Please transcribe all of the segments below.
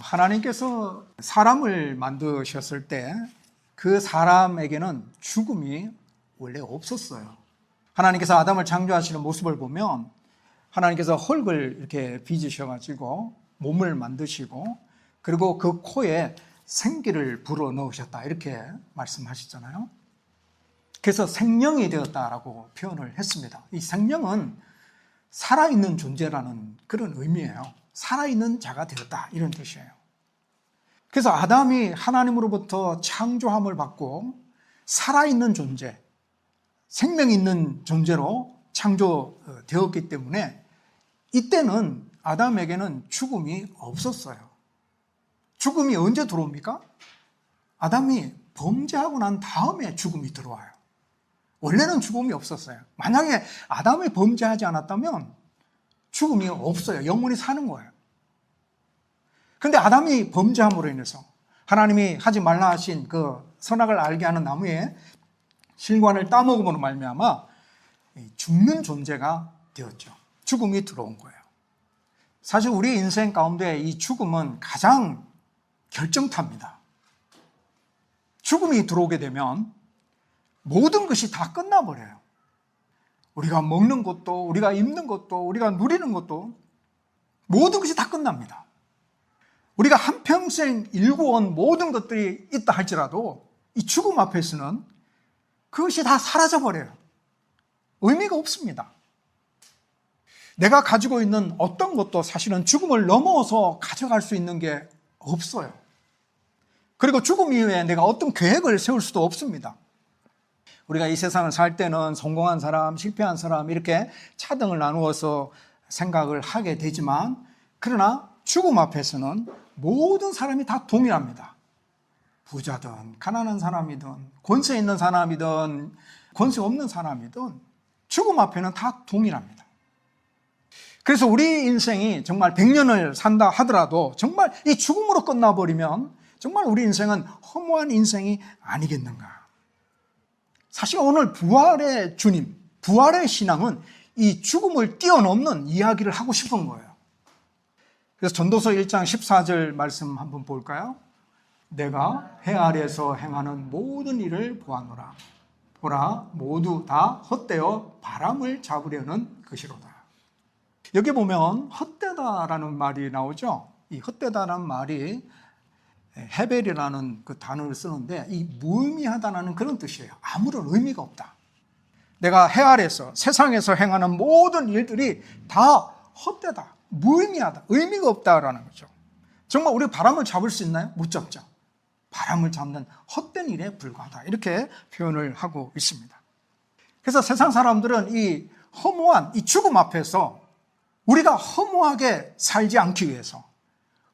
하나님께서 사람을 만드셨을 때 그 사람에게는 죽음이 원래 없었어요. 하나님께서 아담을 창조하시는 모습을 보면 하나님께서 흙을 이렇게 빚으셔가지고 몸을 만드시고 그리고 그 코에 생기를 불어넣으셨다 이렇게 말씀하시잖아요. 그래서 생명이 되었다라고 표현을 했습니다. 이 생명은 살아있는 존재라는 그런 의미예요. 살아있는 자가 되었다 이런 뜻이에요. 그래서 아담이 하나님으로부터 창조함을 받고 살아있는 존재, 생명 있는 존재로 창조되었기 때문에 이때는 아담에게는 죽음이 없었어요. 죽음이 언제 들어옵니까? 아담이 범죄하고 난 다음에 죽음이 들어와요. 원래는 죽음이 없었어요. 만약에 아담이 범죄하지 않았다면 죽음이 없어요. 영원히 사는 거예요. 그런데 아담이 범죄함으로 인해서 하나님이 하지 말라 하신 그 선악을 알게 하는 나무의 실과를 따먹음으로 말미암아 죽는 존재가 되었죠. 죽음이 들어온 거예요. 사실 우리 인생 가운데 이 죽음은 가장 결정타입니다. 죽음이 들어오게 되면 모든 것이 다 끝나버려요. 우리가 먹는 것도, 우리가 입는 것도, 우리가 누리는 것도 모든 것이 다 끝납니다. 우리가 한평생 일구어온 모든 것들이 있다 할지라도 이 죽음 앞에서는 그것이 다 사라져버려요. 의미가 없습니다. 내가 가지고 있는 어떤 것도 사실은 죽음을 넘어서 가져갈 수 있는 게 없어요. 그리고 죽음 이후에 내가 어떤 계획을 세울 수도 없습니다. 우리가 이 세상을 살 때는 성공한 사람, 실패한 사람 이렇게 차등을 나누어서 생각을 하게 되지만 그러나 죽음 앞에서는 모든 사람이 다 동일합니다. 부자든 가난한 사람이든 권세 있는 사람이든 권세 없는 사람이든 죽음 앞에는 다 동일합니다. 그래서 우리 인생이 정말 100년을 산다 하더라도 정말 이 죽음으로 끝나버리면 정말 우리 인생은 허무한 인생이 아니겠는가. 사실 오늘 부활의 주님, 부활의 신앙은 이 죽음을 뛰어넘는 이야기를 하고 싶은 거예요. 그래서 전도서 1장 14절 말씀 한번 볼까요? 내가 해 아래에서 행하는 모든 일을 보았노라. 보라, 모두 다 헛되어 바람을 잡으려는 것이로다. 여기 보면 헛되다라는 말이 나오죠. 이 헛되다라는 말이 헤벨이라는 그 단어를 쓰는데 이 무의미하다는 그런 뜻이에요. 아무런 의미가 없다. 내가 해 아래에서 세상에서 행하는 모든 일들이 다 헛되다. 무의미하다. 의미가 없다라는 거죠. 정말 우리 바람을 잡을 수 있나요? 못 잡죠. 바람을 잡는 헛된 일에 불과하다. 이렇게 표현을 하고 있습니다. 그래서 세상 사람들은 이 허무한 이 죽음 앞에서 우리가 허무하게 살지 않기 위해서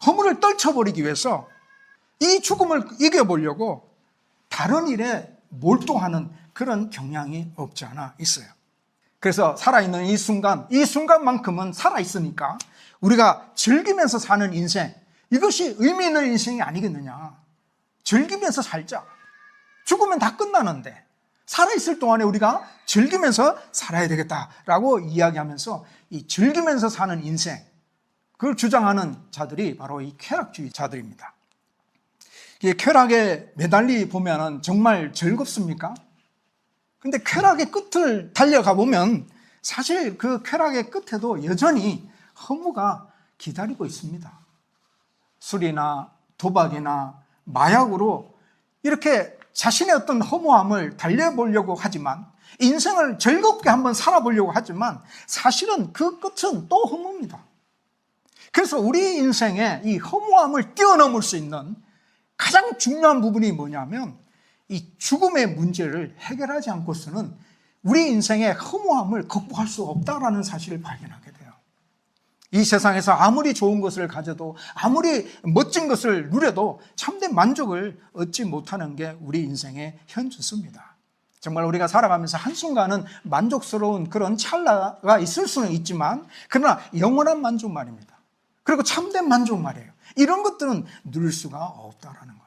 허물을 떨쳐버리기 위해서 이 죽음을 이겨보려고 다른 일에 몰두하는 그런 경향이 없지 않아 있어요. 그래서 살아있는 이 순간만큼은 살아있으니까 우리가 즐기면서 사는 인생, 이것이 의미 있는 인생이 아니겠느냐. 즐기면서 살자. 죽으면 다 끝나는데 살아있을 동안에 우리가 즐기면서 살아야 되겠다라고 이야기하면서 이 즐기면서 사는 인생, 그걸 주장하는 자들이 바로 이 쾌락주의자들입니다. 이 쾌락에 매달리 보면 정말 즐겁습니까? 근데 쾌락의 끝을 달려가 보면 사실 그 쾌락의 끝에도 여전히 허무가 기다리고 있습니다. 술이나 도박이나 마약으로 이렇게 자신의 어떤 허무함을 달래보려고 하지만 인생을 즐겁게 한번 살아보려고 하지만 사실은 그 끝은 또 허무입니다. 그래서 우리 인생에 이 허무함을 뛰어넘을 수 있는 가장 중요한 부분이 뭐냐면 이 죽음의 문제를 해결하지 않고서는 우리 인생의 허무함을 극복할 수 없다라는 사실을 발견하게 돼요. 이 세상에서 아무리 좋은 것을 가져도 아무리 멋진 것을 누려도 참된 만족을 얻지 못하는 게 우리 인생의 현주소입니다. 정말 우리가 살아가면서 한순간은 만족스러운 그런 찰나가 있을 수는 있지만 그러나 영원한 만족 말입니다. 그리고 참된 만족 말이에요. 이런 것들은 누릴 수가 없다라는 거예요.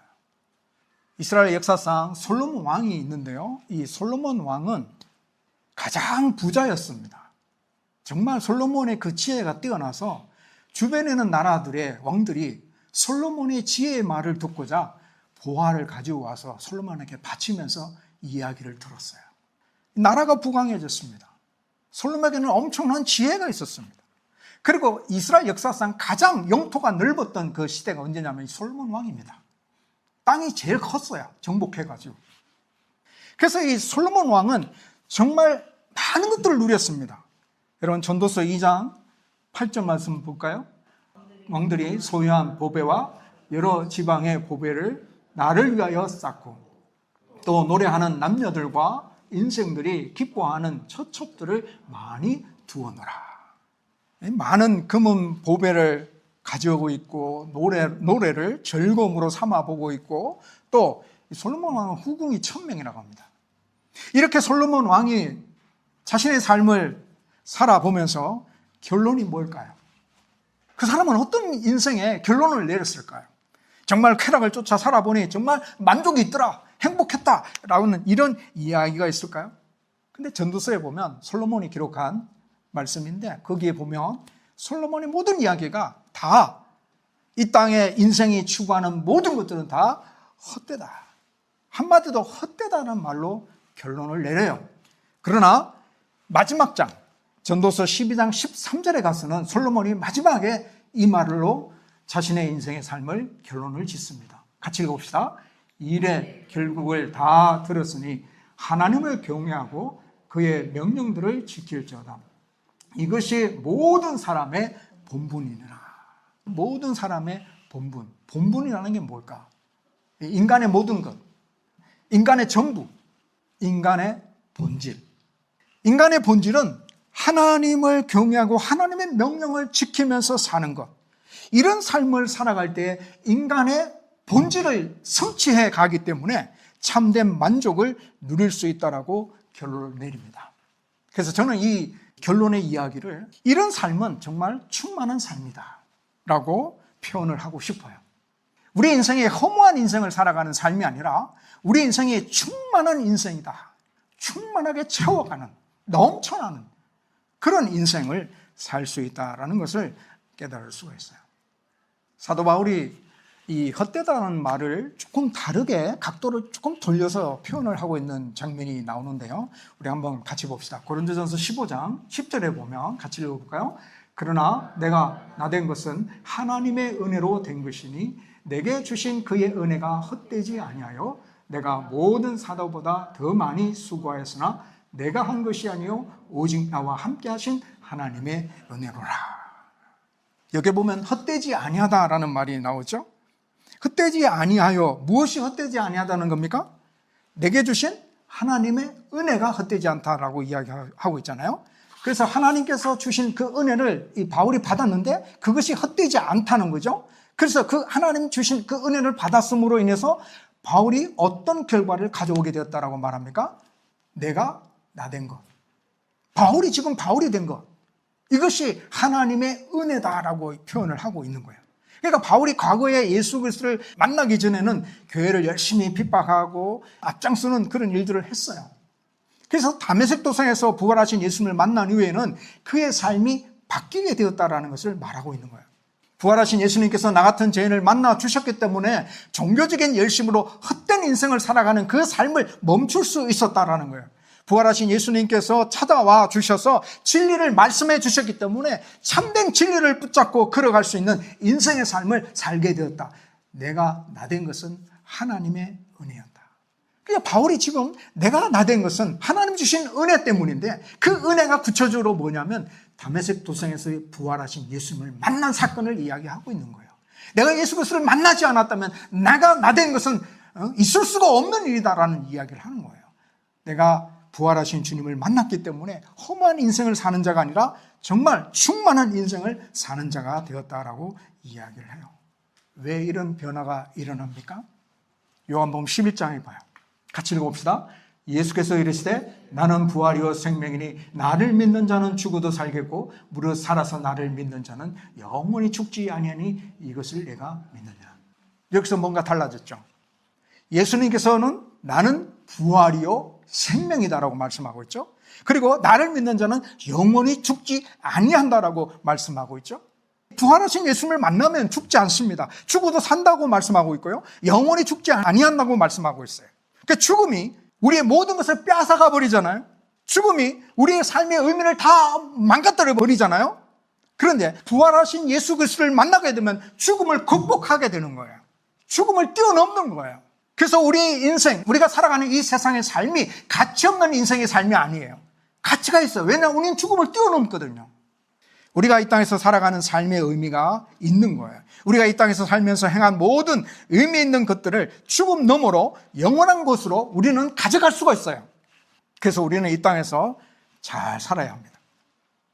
이스라엘 역사상 솔로몬 왕이 있는데요. 이 솔로몬 왕은 가장 부자였습니다. 정말 솔로몬의 그 지혜가 뛰어나서 주변에 있는 나라들의 왕들이 솔로몬의 지혜의 말을 듣고자 보화를 가지고 와서 솔로몬에게 바치면서 이야기를 들었어요. 나라가 부강해졌습니다. 솔로몬에게는 엄청난 지혜가 있었습니다. 그리고 이스라엘 역사상 가장 영토가 넓었던 그 시대가 언제냐면 솔로몬 왕입니다. 땅이 제일 컸어요. 정복해가지고. 그래서 이 솔로몬 왕은 정말 많은 것들을 누렸습니다. 여러분 전도서 2장 8절 말씀 볼까요? 왕들이 소유한 보배와 여러 지방의 보배를 나를 위하여 쌓고 또 노래하는 남녀들과 인생들이 기뻐하는 처첩들을 많이 두어놓으라. 많은 금은 보배를 가져오고 있고 노래를 즐거움으로 삼아보고 있고 또 솔로몬 왕은 후궁이 1000명이라고 합니다. 이렇게 솔로몬 왕이 자신의 삶을 살아보면서 결론이 뭘까요? 그 사람은 어떤 인생의 결론을 내렸을까요? 정말 쾌락을 쫓아 살아보니 정말 만족이 있더라, 행복했다라는 이런 이야기가 있을까요? 근데 전도서에 보면 솔로몬이 기록한 말씀인데 거기에 보면 솔로몬의 모든 이야기가 다 이 땅에 인생이 추구하는 모든 것들은 다 헛되다. 한마디로 헛되다는 말로 결론을 내려요. 그러나 마지막 장 전도서 12장 13절에 가서는 솔로몬이 마지막에 이 말로 자신의 인생의 삶을 결론을 짓습니다. 같이 읽어봅시다. 일의 결국을 다 들었으니 하나님을 경외하고 그의 명령들을 지킬지어다. 이것이 모든 사람의 본분이니라. 모든 사람의 본분. 본분이라는 게 뭘까? 인간의 모든 것, 인간의 전부, 인간의 본질. 인간의 본질은 하나님을 경외하고 하나님의 명령을 지키면서 사는 것. 이런 삶을 살아갈 때 인간의 본질을 성취해 가기 때문에 참된 만족을 누릴 수 있다라고 결론을 내립니다. 그래서 저는 이 결론의 이야기를 이런 삶은 정말 충만한 삶이다 라고 표현을 하고 싶어요. 우리 인생에 허무한 인생을 살아가는 삶이 아니라 우리 인생이 충만한 인생이다. 충만하게 채워가는, 넘쳐나는 그런 인생을 살 수 있다라는 것을 깨달을 수가 있어요. 사도 바울이 이 헛되다는 말을 조금 다르게 각도를 조금 돌려서 표현을 하고 있는 장면이 나오는데요. 우리 한번 같이 봅시다. 고린도전서 15장 10절에 보면 같이 읽어볼까요? 그러나 내가 나된 것은 하나님의 은혜로 된 것이니 내게 주신 그의 은혜가 헛되지 아니하여 내가 모든 사도보다 더 많이 수고하였으나 내가 한 것이 아니요 오직 나와 함께 하신 하나님의 은혜로라. 여기 보면 헛되지 아니하다라는 말이 나오죠. 헛되지 아니하여, 무엇이 헛되지 아니하다는 겁니까? 내게 주신 하나님의 은혜가 헛되지 않다라고 이야기하고 있잖아요. 그래서 하나님께서 주신 그 은혜를 이 바울이 받았는데 그것이 헛되지 않다는 거죠. 그래서 그 하나님 주신 그 은혜를 받았음으로 인해서 바울이 어떤 결과를 가져오게 되었다라고 말합니까? 내가 나된 것. 바울이 지금 바울이 된 것. 이것이 하나님의 은혜다라고 표현을 하고 있는 거예요. 그러니까 바울이 과거에 예수 그리스도를 만나기 전에는 교회를 열심히 핍박하고 앞장서는 그런 일들을 했어요. 그래서 다메섹 도상에서 부활하신 예수님을 만난 이후에는 그의 삶이 바뀌게 되었다라는 것을 말하고 있는 거예요. 부활하신 예수님께서 나 같은 죄인을 만나 주셨기 때문에 종교적인 열심으로 헛된 인생을 살아가는 그 삶을 멈출 수 있었다라는 거예요. 부활하신 예수님께서 찾아와 주셔서 진리를 말씀해 주셨기 때문에 참된 진리를 붙잡고 걸어갈 수 있는 인생의 삶을 살게 되었다. 내가 나된 것은 하나님의 은혜였다. 그러니까 바울이 지금 내가 나된 것은 하나님 주신 은혜 때문인데 그 은혜가 구체적으로 뭐냐면 다메섹 도상에서 부활하신 예수님을 만난 사건을 이야기하고 있는 거예요. 내가 예수 그리스도를 만나지 않았다면 내가 나된 것은 있을 수가 없는 일이다라는 이야기를 하는 거예요. 내가 부활하신 주님을 만났기 때문에 험한 인생을 사는 자가 아니라 정말 충만한 인생을 사는 자가 되었다라고 이야기를 해요. 왜 이런 변화가 일어납니까? 요한복음 11장에 봐요. 같이 읽어봅시다. 예수께서 이르시되 나는 부활이요 생명이니 나를 믿는 자는 죽어도 살겠고 무릇 살아서 나를 믿는 자는 영원히 죽지 아니하니 이것을 내가 믿느냐. 여기서 뭔가 달라졌죠. 예수님께서는 나는 부활이요 생명이다라고 말씀하고 있죠. 그리고 나를 믿는 자는 영원히 죽지 아니한다라고 말씀하고 있죠. 부활하신 예수님을 만나면 죽지 않습니다. 죽어도 산다고 말씀하고 있고요. 영원히 죽지 아니한다고 말씀하고 있어요. 그러니까 죽음이 우리의 모든 것을 빼앗아가 버리잖아요. 죽음이 우리의 삶의 의미를 다 망가뜨려 버리잖아요. 그런데 부활하신 예수 그리스도를 만나게 되면 죽음을 극복하게 되는 거예요. 죽음을 뛰어넘는 거예요. 그래서 우리의 인생, 우리가 살아가는 이 세상의 삶이 가치 없는 인생의 삶이 아니에요. 가치가 있어요. 왜냐하면 우리는 죽음을 뛰어넘거든요. 우리가 이 땅에서 살아가는 삶의 의미가 있는 거예요. 우리가 이 땅에서 살면서 행한 모든 의미 있는 것들을 죽음 너머로 영원한 곳으로 우리는 가져갈 수가 있어요. 그래서 우리는 이 땅에서 잘 살아야 합니다.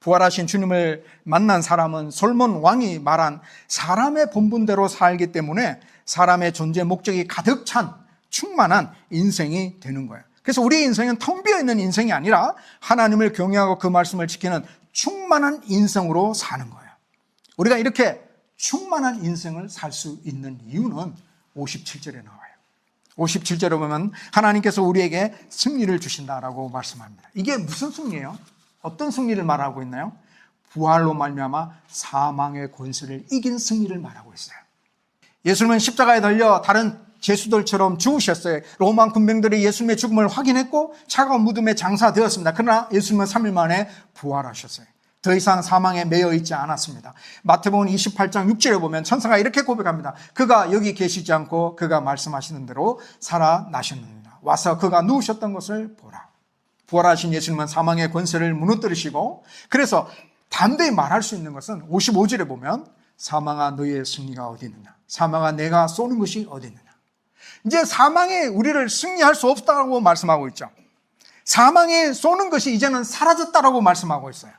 부활하신 주님을 만난 사람은 솔몬 왕이 말한 사람의 본분대로 살기 때문에 사람의 존재 목적이 가득 찬 충만한 인생이 되는 거예요. 그래서 우리의 인생은 텅 비어있는 인생이 아니라 하나님을 경외하고 그 말씀을 지키는 충만한 인생으로 사는 거예요. 우리가 이렇게 충만한 인생을 살 수 있는 이유는 57절에 나와요. 57절에 보면 하나님께서 우리에게 승리를 주신다라고 말씀합니다. 이게 무슨 승리예요? 어떤 승리를 말하고 있나요? 부활로 말미암아 사망의 권세를 이긴 승리를 말하고 있어요. 예수님은 십자가에 달려 다른 죄수들처럼 죽으셨어요. 로마 군병들이 예수님의 죽음을 확인했고 차가운 무덤에 장사되었습니다. 그러나 예수님은 3일 만에 부활하셨어요. 더 이상 사망에 매여 있지 않았습니다. 마태복음 28장 6절에 보면 천사가 이렇게 고백합니다. 그가 여기 계시지 않고 그가 말씀하시는 대로 살아나셨느니라. 와서 그가 누우셨던 것을 보라. 부활하신 예수님은 사망의 권세를 무너뜨리시고, 그래서 담대히 말할 수 있는 것은 55절에 보면 사망아 너의 승리가 어디 있느냐, 사망아 내가 쏘는 것이 어디 있느냐. 이제 사망에 우리를 승리할 수 없다고 말씀하고 있죠. 사망에 쏘는 것이 이제는 사라졌다라고 말씀하고 있어요.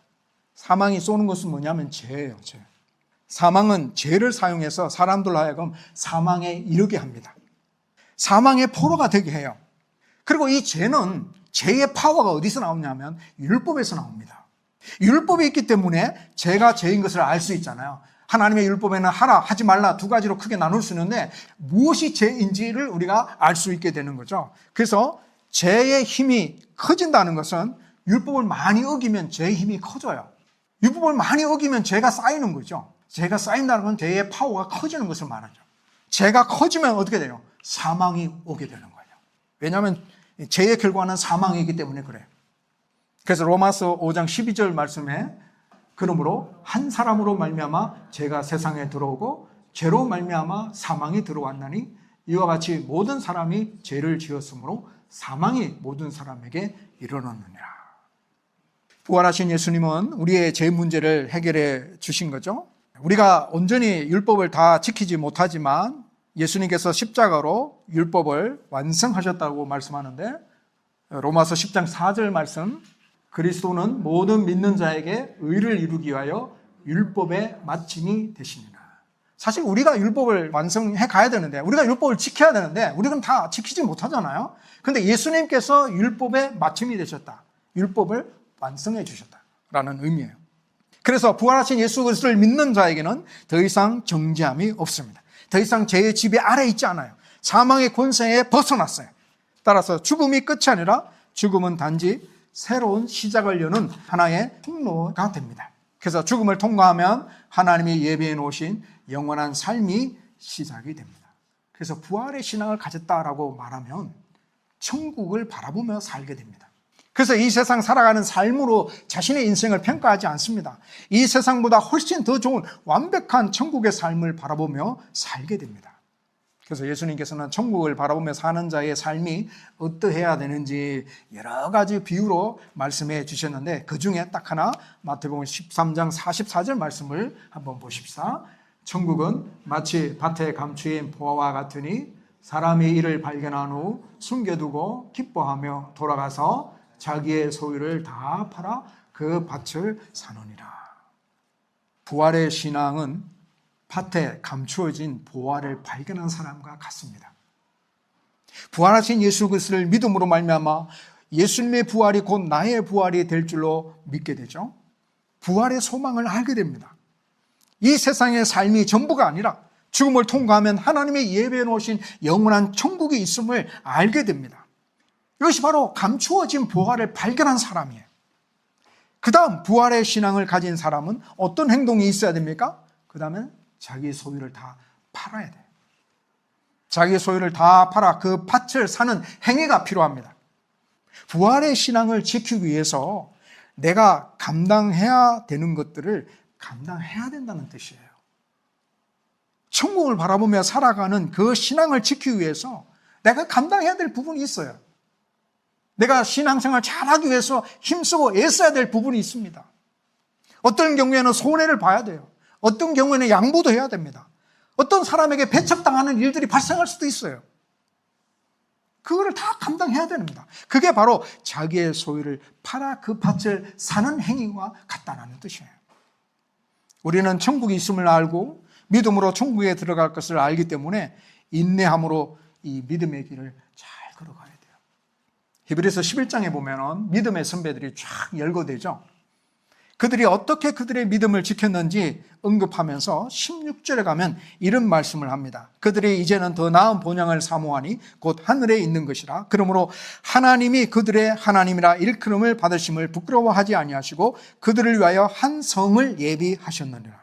사망이 쏘는 것은 뭐냐면 죄예요. 죄. 사망은 죄를 사용해서 사람들로 하여금 사망에 이르게 합니다. 사망의 포로가 되게 해요. 그리고 이 죄는, 죄의 파워가 어디서 나오냐면 율법에서 나옵니다. 율법이 있기 때문에 죄가 죄인 것을 알 수 있잖아요. 하나님의 율법에는 하라, 하지 말라 두 가지로 크게 나눌 수 있는데 무엇이 죄인지를 우리가 알 수 있게 되는 거죠. 그래서 죄의 힘이 커진다는 것은 율법을 많이 어기면 죄의 힘이 커져요. 율법을 많이 어기면 죄가 쌓이는 거죠. 죄가 쌓인다는 건 죄의 파워가 커지는 것을 말하죠. 죄가 커지면 어떻게 돼요? 사망이 오게 되는 거예요. 왜냐하면 죄의 결과는 사망이기 때문에 그래요. 그래서 로마서 5장 12절 말씀에 그러므로 한 사람으로 말미암아 죄가 세상에 들어오고 죄로 말미암아 사망이 들어왔나니 이와 같이 모든 사람이 죄를 지었으므로 사망이 모든 사람에게 이르렀느니라. 부활하신 예수님은 우리의 죄 문제를 해결해 주신 거죠. 우리가 온전히 율법을 다 지키지 못하지만 예수님께서 십자가로 율법을 완성하셨다고 말씀하는데, 로마서 10장 4절 말씀, 그리스도는 모든 믿는 자에게 의를 이루기 위하여 율법의 마침이 되시니라. 사실 우리가 율법을 완성해 가야 되는데, 우리가 율법을 지켜야 되는데 우리는 다 지키지 못하잖아요. 그런데 예수님께서 율법의 마침이 되셨다, 율법을 완성해 주셨다라는 의미예요. 그래서 부활하신 예수 그리스도를 믿는 자에게는 더 이상 정죄함이 없습니다. 더 이상 죄의 지배 아래 있지 않아요. 사망의 권세에 벗어났어요. 따라서 죽음이 끝이 아니라 죽음은 단지 새로운 시작을 여는 하나의 통로가 됩니다. 그래서 죽음을 통과하면 하나님이 예비해 놓으신 영원한 삶이 시작이 됩니다. 그래서 부활의 신앙을 가졌다라고 말하면 천국을 바라보며 살게 됩니다. 그래서 이 세상 살아가는 삶으로 자신의 인생을 평가하지 않습니다. 이 세상보다 훨씬 더 좋은 완벽한 천국의 삶을 바라보며 살게 됩니다. 그래서 예수님께서는 천국을 바라보며 사는 자의 삶이 어떠해야 되는지 여러 가지 비유로 말씀해 주셨는데, 그 중에 딱 하나 마태복음 13장 44절 말씀을 한번 보십시다. 천국은 마치 밭에 감추인 보화와 같으니 사람이 이를 발견한 후 숨겨두고 기뻐하며 돌아가서 자기의 소유를 다 팔아 그 밭을 사느니라. 부활의 신앙은 밭에 감추어진 보화를 발견한 사람과 같습니다. 부활하신 예수 그리스도를 믿음으로 말미암아 예수님의 부활이 곧 나의 부활이 될 줄로 믿게 되죠. 부활의 소망을 알게 됩니다. 이 세상의 삶이 전부가 아니라 죽음을 통과하면 하나님의 예배해 놓으신 영원한 천국이 있음을 알게 됩니다. 이것이 바로 감추어진 보화를 발견한 사람이에요. 그 다음 부활의 신앙을 가진 사람은 어떤 행동이 있어야 됩니까? 그 다음에 자기 소유를 다 팔아야 돼요. 자기 소유를 다 팔아 그 밭을 사는 행위가 필요합니다. 부활의 신앙을 지키기 위해서 내가 감당해야 되는 것들을 감당해야 된다는 뜻이에요. 천국을 바라보며 살아가는 그 신앙을 지키기 위해서 내가 감당해야 될 부분이 있어요. 내가 신앙생활 잘하기 위해서 힘쓰고 애써야 될 부분이 있습니다. 어떤 경우에는 손해를 봐야 돼요. 어떤 경우에는 양보도 해야 됩니다. 어떤 사람에게 배척당하는 일들이 발생할 수도 있어요. 그거를 다 감당해야 됩니다. 그게 바로 자기의 소유를 팔아 그 밭을 사는 행위와 같다는 뜻이에요. 우리는 천국이 있음을 알고 믿음으로 천국에 들어갈 것을 알기 때문에 인내함으로 이 믿음의 길을 잘 걸어가야 돼요. 히브리서 11장에 보면 믿음의 선배들이 쫙 열거되죠. 그들이 어떻게 그들의 믿음을 지켰는지 언급하면서 16절에 가면 이런 말씀을 합니다. 그들이 이제는 더 나은 본향을 사모하니 곧 하늘에 있는 것이라. 그러므로 하나님이 그들의 하나님이라 일컬음을 받으심을 부끄러워하지 아니하시고 그들을 위하여 한 성을 예비하셨느니라.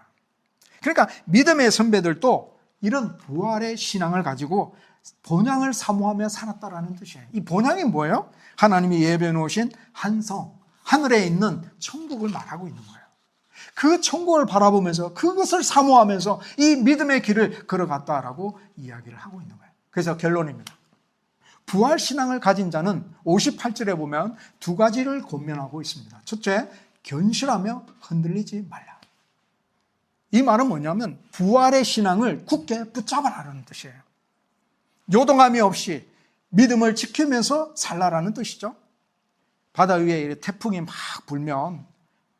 그러니까 믿음의 선배들도 이런 부활의 신앙을 가지고 본향을 사모하며 살았다라는 뜻이에요. 이 본향이 뭐예요? 하나님이 예비해 놓으신 한 성, 하늘에 있는 천국을 말하고 있는 거예요. 그 천국을 바라보면서 그것을 사모하면서 이 믿음의 길을 걸어갔다라고 이야기를 하고 있는 거예요. 그래서 결론입니다. 부활신앙을 가진 자는 58절에 보면 두 가지를 권면하고 있습니다. 첫째, 견실하며 흔들리지 말라. 이 말은 뭐냐면 부활의 신앙을 굳게 붙잡아라라는 뜻이에요. 요동함이 없이 믿음을 지키면서 살라라는 뜻이죠. 바다 위에 태풍이 막 불면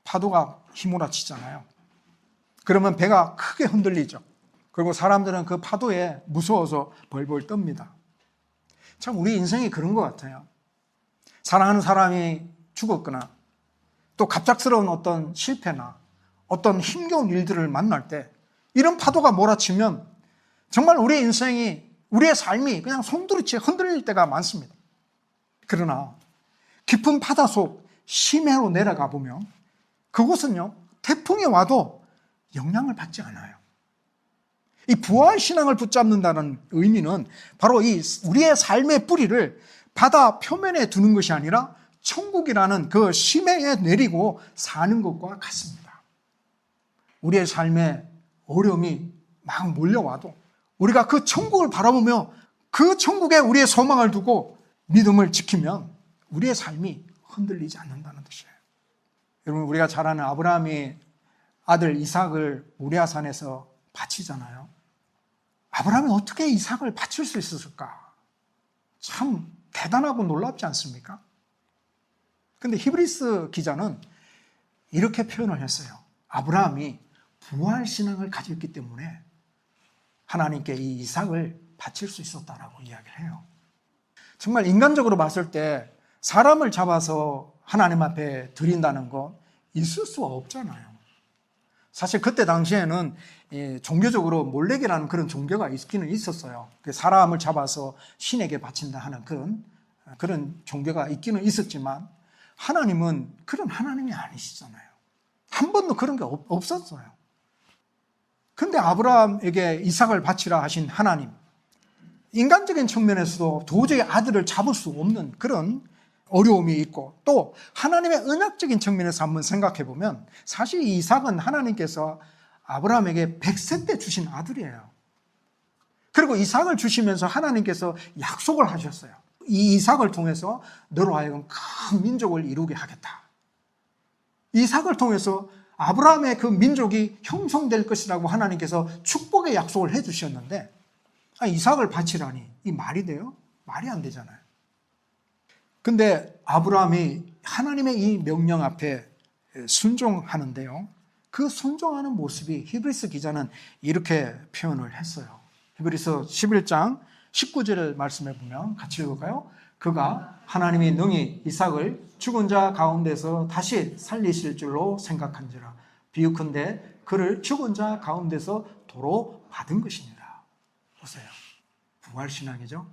파도가 휘몰아치잖아요. 그러면 배가 크게 흔들리죠. 그리고 사람들은 그 파도에 무서워서 벌벌 떱니다. 참 우리 인생이 그런 것 같아요. 사랑하는 사람이 죽었거나 또 갑작스러운 어떤 실패나 어떤 힘겨운 일들을 만날 때 이런 파도가 몰아치면 정말 우리 인생이, 우리의 삶이 그냥 송두리째 흔들릴 때가 많습니다. 그러나 깊은 바다 속 심해로 내려가 보면 그곳은요, 태풍이 와도 영향을 받지 않아요. 이 부활신앙을 붙잡는다는 의미는 바로 이 우리의 삶의 뿌리를 바다 표면에 두는 것이 아니라 천국이라는 그 심해에 내리고 사는 것과 같습니다. 우리의 삶에 어려움이 막 몰려와도 우리가 그 천국을 바라보며 그 천국에 우리의 소망을 두고 믿음을 지키면 우리의 삶이 흔들리지 않는다는 뜻이에요. 여러분, 우리가 잘 아는 아브라함이 아들 이삭을 모리아산에서 바치잖아요. 아브라함이 어떻게 이삭을 바칠 수 있었을까? 참 대단하고 놀랍지 않습니까? 근데 히브리서 기자는 이렇게 표현을 했어요. 아브라함이 부활신앙을 가졌기 때문에 하나님께 이 이삭을 바칠 수 있었다라고 이야기를 해요. 정말 인간적으로 봤을 때 사람을 잡아서 하나님 앞에 드린다는 거 있을 수가 없잖아요. 사실 그때 당시에는 종교적으로 몰렉이라는 그런 종교가 있기는 있었어요. 사람을 잡아서 신에게 바친다 하는 그런 종교가 있기는 있었지만 하나님은 그런 하나님이 아니시잖아요. 한 번도 그런 게 없었어요. 근데 아브라함에게 이삭을 바치라 하신 하나님, 인간적인 측면에서도 도저히 아들을 잡을 수 없는 그런 어려움이 있고, 또 하나님의 언약적인 측면에서 한번 생각해 보면 사실 이삭은 하나님께서 아브라함에게 100세 때 주신 아들이에요. 그리고 이삭을 주시면서 하나님께서 약속을 하셨어요. 이 이삭을 통해서 너로 하여금 큰 민족을 이루게 하겠다. 이삭을 통해서 아브라함의 그 민족이 형성될 것이라고 하나님께서 축복의 약속을 해 주셨는데 이삭을 바치라니 이 말이 돼요? 말이 안 되잖아요. 근데 아브라함이 하나님의 이 명령 앞에 순종하는데요. 그 순종하는 모습이 히브리서 기자는 이렇게 표현을 했어요. 히브리서 11장 19절 말씀해 보면 같이 읽을까요? 그가 하나님이 능히 이삭을 죽은 자 가운데서 다시 살리실 줄로 생각한지라. 비유컨대 그를 죽은 자 가운데서 도로 받은 것이니라. 보세요. 부활신앙이죠.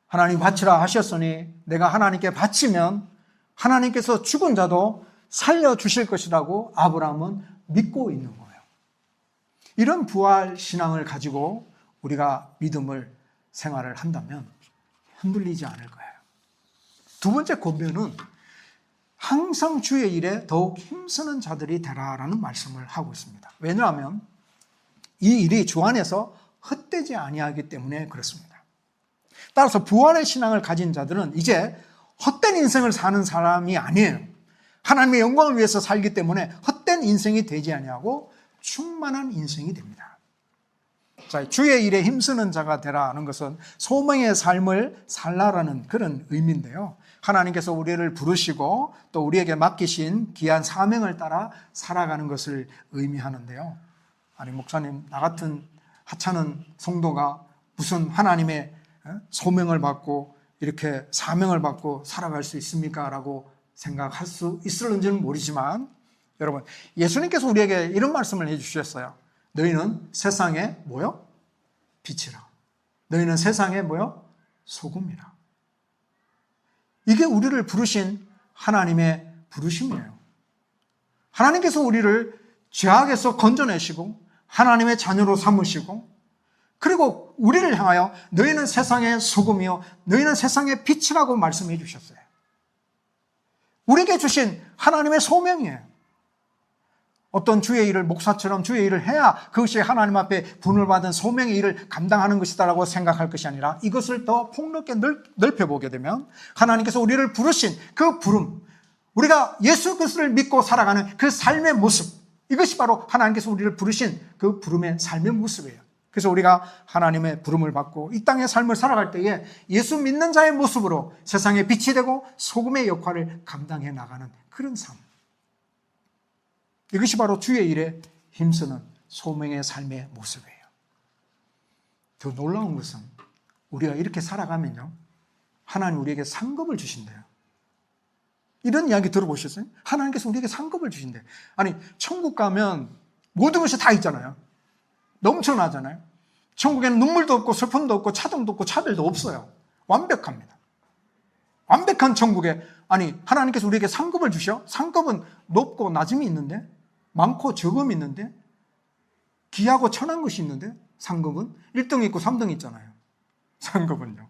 하나님 바치라 하셨으니 내가 하나님께 바치면 하나님께서 죽은 자도 살려주실 것이라고 아브라함은 믿고 있는 거예요. 이런 부활 신앙을 가지고 우리가 믿음을 생활을 한다면 흔들리지 않을 거예요. 두 번째 권면은 항상 주의 일에 더욱 힘쓰는 자들이 되라라는 말씀을 하고 있습니다. 왜냐하면 이 일이 주 안에서 헛되지 아니하기 때문에 그렇습니다. 따라서 부활의 신앙을 가진 자들은 이제 헛된 인생을 사는 사람이 아니에요. 하나님의 영광을 위해서 살기 때문에 헛된 인생이 되지 아니하고 충만한 인생이 됩니다. 자, 주의 일에 힘쓰는 자가 되라는 것은 소망의 삶을 살라라는 그런 의미인데요. 하나님께서 우리를 부르시고 또 우리에게 맡기신 귀한 사명을 따라 살아가는 것을 의미하는데요. 아니, 목사님, 나 같은 하찮은 성도가 무슨 하나님의 소명을 받고 이렇게 사명을 받고 살아갈 수 있습니까? 라고 생각할 수 있을는지는 모르지만 여러분, 예수님께서 우리에게 이런 말씀을 해주셨어요. 너희는 세상의 뭐요? 빛이라. 너희는 세상의 뭐요? 소금이라. 이게 우리를 부르신 하나님의 부르심이에요. 하나님께서 우리를 죄악에서 건져내시고 하나님의 자녀로 삼으시고 그리고 우리를 향하여 너희는 세상의 소금이요 너희는 세상의 빛이라고 말씀해 주셨어요. 우리에게 주신 하나님의 소명이에요. 어떤 주의 일을 목사처럼 주의 일을 해야 그것이 하나님 앞에 분을 받은 소명의 일을 감당하는 것이다라고 생각할 것이 아니라 이것을 더 폭넓게 넓혀보게 되면 하나님께서 우리를 부르신 그 부름, 우리가 예수 그리스도를 믿고 살아가는 그 삶의 모습, 이것이 바로 하나님께서 우리를 부르신 그 부름의 삶의 모습이에요. 그래서 우리가 하나님의 부름을 받고 이 땅의 삶을 살아갈 때에 예수 믿는 자의 모습으로 세상의 빛이 되고 소금의 역할을 감당해 나가는 그런 삶, 이것이 바로 주의 일에 힘쓰는 소명의 삶의 모습이에요. 더 놀라운 것은 우리가 이렇게 살아가면요, 하나님 우리에게 상급을 주신대요. 이런 이야기 들어보셨어요? 하나님께서 우리에게 상급을 주신대요. 아니, 천국 가면 모든 것이 다 있잖아요. 넘쳐나잖아요. 천국에는 눈물도 없고 슬픔도 없고 차등도 없고 차별도 없어요. 완벽합니다. 완벽한 천국에 아니, 하나님께서 우리에게 상급을 주셔? 상급은 높고 낮음이 있는데, 많고 적음이 있는데, 귀하고 천한 것이 있는데, 상급은 1등 있고 3등 있잖아요. 상급은요.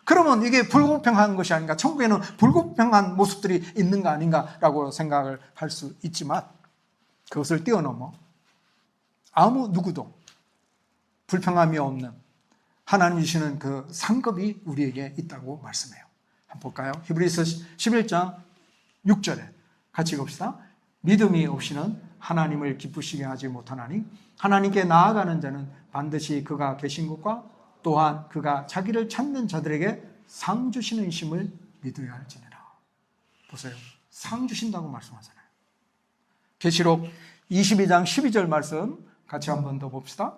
그러면 이게 불공평한 것이 아닌가? 천국에는 불공평한 모습들이 있는가 아닌가라고 생각을 할 수 있지만 그것을 뛰어넘어 아무 누구도 불평함이 없는 하나님 주시는 그 상급이 우리에게 있다고 말씀해요. 한번 볼까요? 히브리서 11장 6절에 같이 읽읍시다. 믿음이 없이는 하나님을 기쁘시게 하지 못하나니 하나님께 나아가는 자는 반드시 그가 계신 것과 또한 그가 자기를 찾는 자들에게 상 주시는 심을 믿어야 할지니라. 보세요. 상 주신다고 말씀하잖아요. 계시록 22장 12절 말씀 같이 한번 더 봅시다.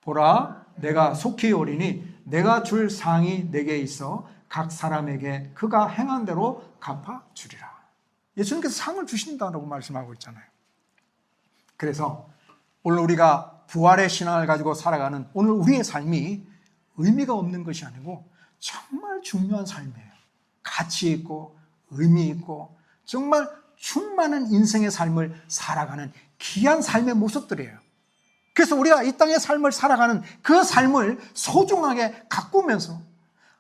보라, 내가 속히 오리니 내가 줄 상이 내게 있어 각 사람에게 그가 행한 대로 갚아주리라. 예수님께서 상을 주신다고 말씀하고 있잖아요. 그래서 오늘 우리가 부활의 신앙을 가지고 살아가는 오늘 우리의 삶이 의미가 없는 것이 아니고 정말 중요한 삶이에요. 가치 있고 의미 있고 정말 충만한 인생의 삶을 살아가는 귀한 삶의 모습들이에요. 그래서 우리가 이 땅의 삶을 살아가는 그 삶을 소중하게 가꾸면서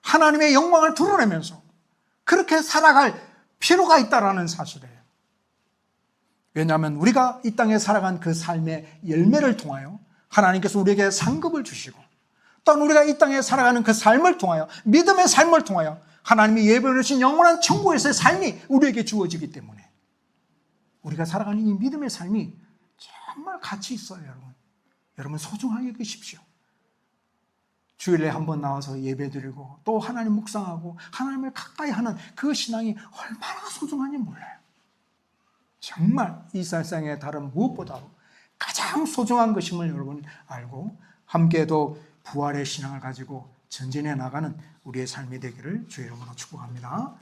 하나님의 영광을 드러내면서 그렇게 살아갈 필요가 있다는 사실이에요. 왜냐하면 우리가 이 땅에 살아간 그 삶의 열매를 통하여 하나님께서 우리에게 상급을 주시고 또한 우리가 이 땅에 살아가는 그 삶을 통하여 믿음의 삶을 통하여 하나님이 예배해 주신 영원한 천국에서의 삶이 우리에게 주어지기 때문에 우리가 살아가는 이 믿음의 삶이 정말 가치 있어요. 여러분 소중하게 여기십시오. 주일에 한번 나와서 예배드리고 또 하나님 묵상하고 하나님을 가까이 하는 그 신앙이 얼마나 소중한지 몰라요. 정말 이 세상의 다른 무엇보다도 가장 소중한 것임을 여러분 알고 함께도 부활의 신앙을 가지고 전진해 나가는 우리의 삶이 되기를 주의 이름으로 축복합니다.